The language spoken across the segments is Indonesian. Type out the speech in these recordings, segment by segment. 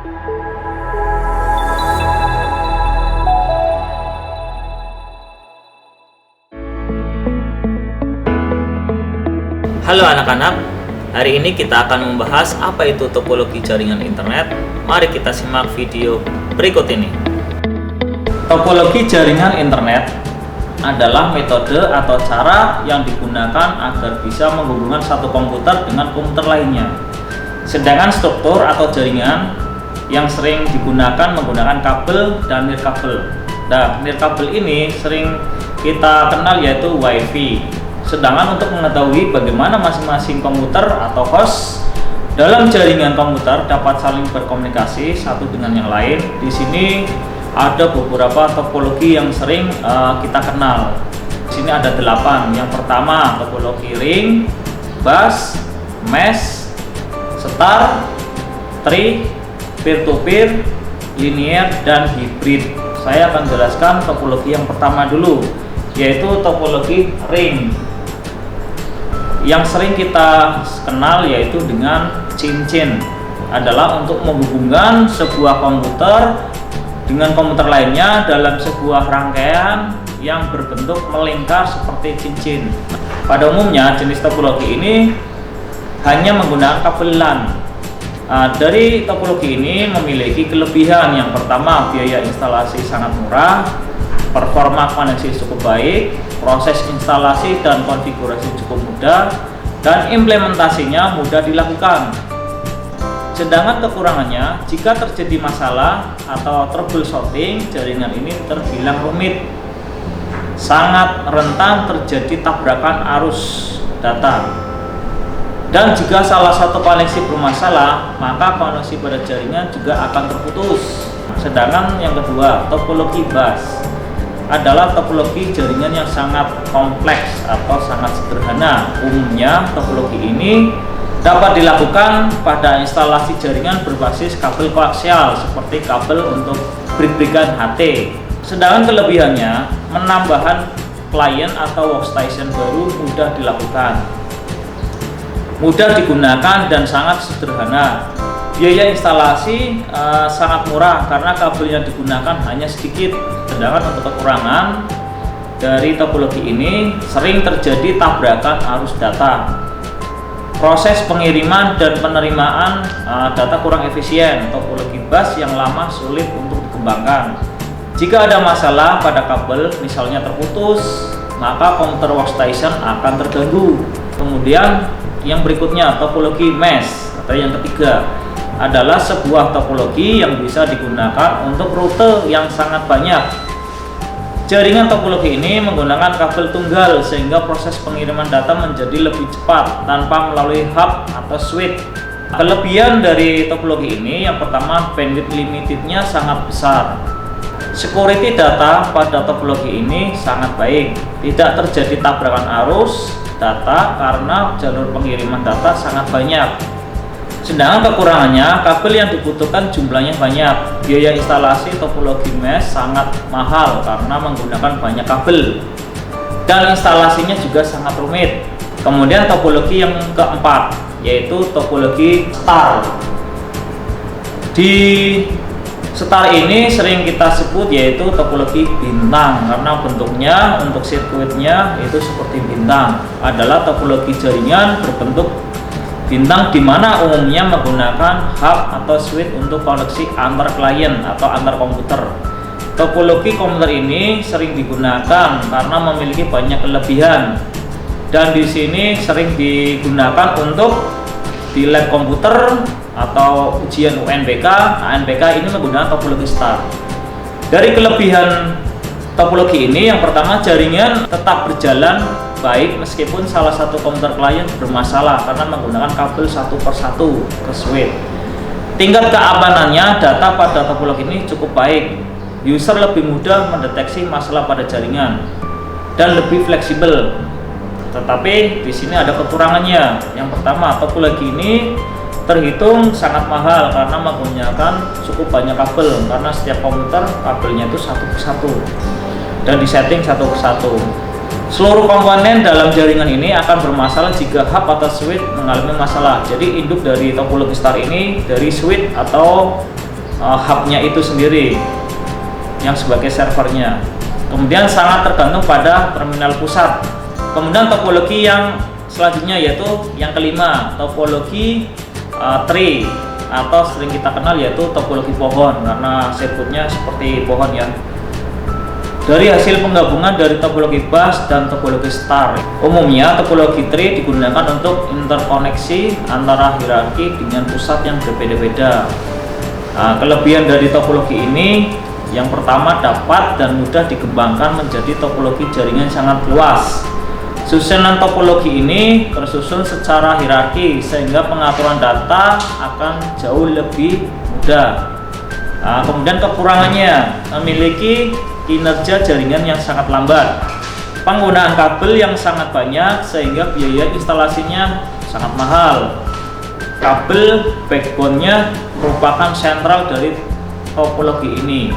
Halo anak-anak, hari ini kita akan membahas apa itu topologi jaringan internet. Mari kita simak video berikut ini. Topologi jaringan internet adalah metode atau cara yang digunakan agar bisa menghubungkan satu komputer dengan komputer lainnya. Sedangkan struktur atau jaringan yang sering digunakan menggunakan kabel dan nirkabel. Nah, nirkabel ini sering kita kenal yaitu WiFi. Sedangkan untuk mengetahui bagaimana masing-masing komputer atau host dalam jaringan komputer dapat saling berkomunikasi satu dengan yang lain, di sini ada beberapa topologi yang sering kita kenal. Di sini ada 8. Yang pertama topologi ring, bus, mesh, star, tree, peer-to-peer, linear, dan hybrid. Saya akan jelaskan topologi yang pertama dulu, yaitu topologi ring. Yang sering kita kenal yaitu dengan cincin, adalah untuk menghubungkan sebuah komputer dengan komputer lainnya dalam sebuah rangkaian yang berbentuk melingkar seperti cincin. Pada umumnya jenis topologi ini hanya menggunakan kabel LAN. Dari topologi ini memiliki kelebihan. Yang pertama, biaya instalasi sangat murah, performa koneksi cukup baik, proses instalasi dan konfigurasi cukup mudah, dan implementasinya mudah dilakukan. Sedangkan kekurangannya, jika terjadi masalah atau troubleshooting, jaringan ini terbilang rumit, sangat rentan terjadi tabrakan arus data. Dan jika salah satu koneksi bermasalah, maka koneksi pada jaringan juga akan terputus. Sedangkan yang kedua, topologi bus adalah topologi jaringan yang sangat kompleks atau sangat sederhana. Umumnya topologi ini dapat dilakukan pada instalasi jaringan berbasis kabel koaksial seperti kabel untuk brick-brickan HT. Sedangkan kelebihannya, penambahan klien atau workstation baru mudah dilakukan, mudah digunakan, dan sangat sederhana. Biaya instalasi sangat murah karena kabel yang digunakan hanya sedikit. Sedangkan untuk kekurangan dari topologi ini, sering terjadi tabrakan arus data. Proses pengiriman dan penerimaan data kurang efisien. Topologi bus yang lama sulit untuk dikembangkan. Jika ada masalah pada kabel, misalnya terputus, maka komputer workstation akan terganggu. Kemudian yang berikutnya, topologi mesh atau yang ketiga, adalah sebuah topologi yang bisa digunakan untuk rute yang sangat banyak. Jaringan topologi ini menggunakan kabel tunggal sehingga proses pengiriman data menjadi lebih cepat tanpa melalui hub atau switch. Kelebihan dari topologi ini, yang pertama, bandwidth limitednya sangat besar. Security data pada topologi ini sangat baik, tidak terjadi tabrakan arus data karena jalur pengiriman data sangat banyak. Sedangkan kekurangannya, kabel yang dibutuhkan jumlahnya banyak. Biaya instalasi topologi mesh sangat mahal karena menggunakan banyak kabel, dan instalasinya juga sangat rumit. Kemudian topologi yang keempat, yaitu topologi star. Di star ini sering kita sebut yaitu topologi bintang karena bentuknya untuk sirkuitnya itu seperti bintang. Adalah topologi jaringan berbentuk bintang, di mana umumnya menggunakan hub atau switch untuk koneksi antar klien atau antar komputer. Topologi komputer ini sering digunakan karena memiliki banyak kelebihan, dan di sini sering digunakan untuk di lab komputer atau ujian UNBK, ANBK ini menggunakan topologi star. Dari kelebihan topologi ini, yang pertama, jaringan tetap berjalan baik meskipun salah satu komputer klien bermasalah karena menggunakan kabel satu persatu ke switch. Tingkat keamanannya data pada topologi ini cukup baik. User lebih mudah mendeteksi masalah pada jaringan dan lebih fleksibel. Tetapi di sini ada kekurangannya. Yang pertama, topologi ini terhitung sangat mahal karena menggunakan cukup banyak kabel, karena setiap komputer kabelnya itu satu persatu dan disetting satu persatu. Seluruh komponen dalam jaringan ini akan bermasalah jika hub atau switch mengalami masalah. Jadi induk dari topologi star ini dari switch atau hubnya itu sendiri yang sebagai servernya. Kemudian sangat tergantung pada terminal pusat. Kemudian topologi yang selanjutnya yaitu yang kelima, topologi tree atau sering kita kenal yaitu topologi pohon, karena sirkuitnya seperti pohon ya. Dari hasil penggabungan dari topologi bus dan topologi star. Umumnya topologi tree digunakan untuk interkoneksi antara hierarki dengan pusat yang berbeda-beda. Nah, kelebihan dari topologi ini yang pertama dapat dan mudah dikembangkan menjadi topologi jaringan sangat luas. Susunan topologi ini tersusun secara hierarki sehingga pengaturan data akan jauh lebih mudah. Nah, kemudian kekurangannya memiliki kinerja jaringan yang sangat lambat, penggunaan kabel yang sangat banyak sehingga biaya instalasinya sangat mahal. Kabel backbone-nya merupakan sentral dari topologi ini.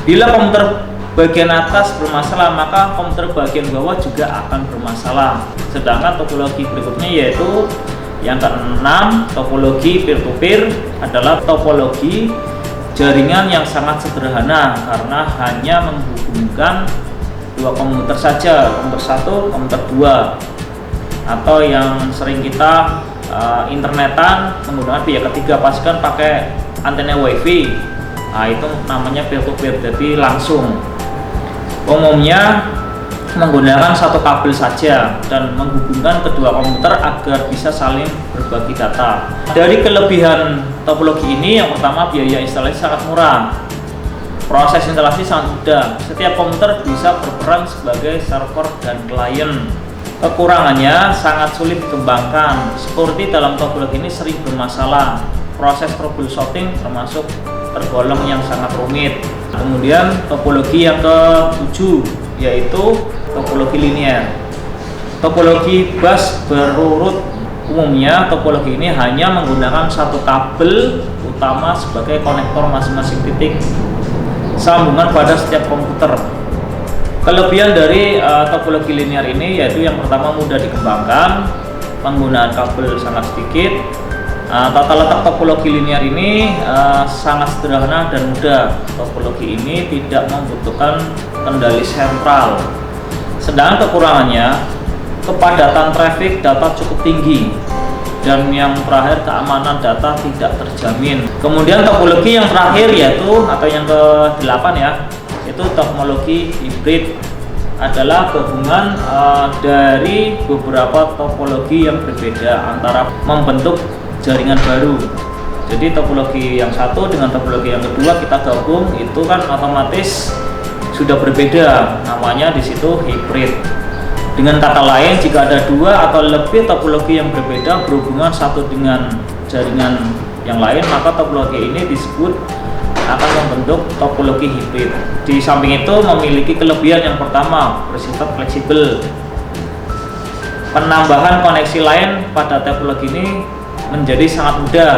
Bila komputer bagian atas bermasalah, maka komputer bagian bawah juga akan bermasalah. Sedangkan topologi berikutnya yaitu yang keenam, topologi peer-to-peer adalah topologi jaringan yang sangat sederhana karena hanya menghubungkan dua komputer saja, komputer satu, komputer dua, atau yang sering kita internetan menggunakan pihak ketiga, pastikan pakai antena wifi. Nah, itu namanya peer-to-peer, jadi langsung. Umumnya menggunakan satu kabel saja dan menghubungkan kedua komputer agar bisa saling berbagi data. Dari kelebihan topologi ini, yang pertama biaya instalasi sangat murah, proses instalasi sangat mudah, setiap komputer bisa berperan sebagai server dan klien. Kekurangannya sangat sulit dikembangkan, security dalam topologi ini sering bermasalah, proses troubleshooting termasuk tergolong yang sangat rumit. Kemudian topologi yang ke-7 yaitu topologi linear. Topologi bus berurut. Umumnya topologi ini hanya menggunakan satu kabel utama sebagai konektor masing-masing titik sambungan pada setiap komputer. Kelebihan dari topologi linear ini yaitu yang pertama mudah dikembangkan, penggunaan kabel sangat sedikit. Tata letak topologi linear ini sangat sederhana dan mudah. Topologi ini tidak membutuhkan kendali sentral. Sedangkan kekurangannya, kepadatan traffic data cukup tinggi, dan yang terakhir keamanan data tidak terjamin. Kemudian topologi yang terakhir yaitu atau yang ke-8 ya, itu topologi hybrid, adalah gabungan dari beberapa topologi yang berbeda antara membentuk jaringan baru. Jadi topologi yang satu dengan topologi yang kedua kita gabung, itu kan otomatis sudah berbeda, namanya di situ hybrid. Dengan kata lain, jika ada dua atau lebih topologi yang berbeda berhubungan satu dengan jaringan yang lain, maka topologi ini disebut akan membentuk topologi hybrid. Di samping itu memiliki kelebihan yang pertama, bersifat fleksibel. Penambahan koneksi lain pada topologi ini menjadi sangat mudah.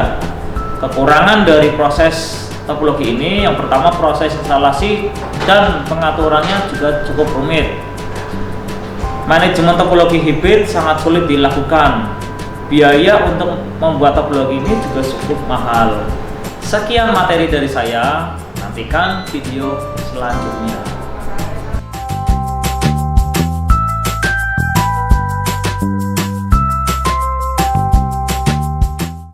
Kekurangan dari proses topologi ini yang pertama, proses instalasi dan pengaturannya juga cukup rumit. Manajemen topologi hybrid sangat sulit dilakukan. Biaya untuk membuat topologi ini juga cukup mahal. Sekian materi dari saya, nantikan video selanjutnya.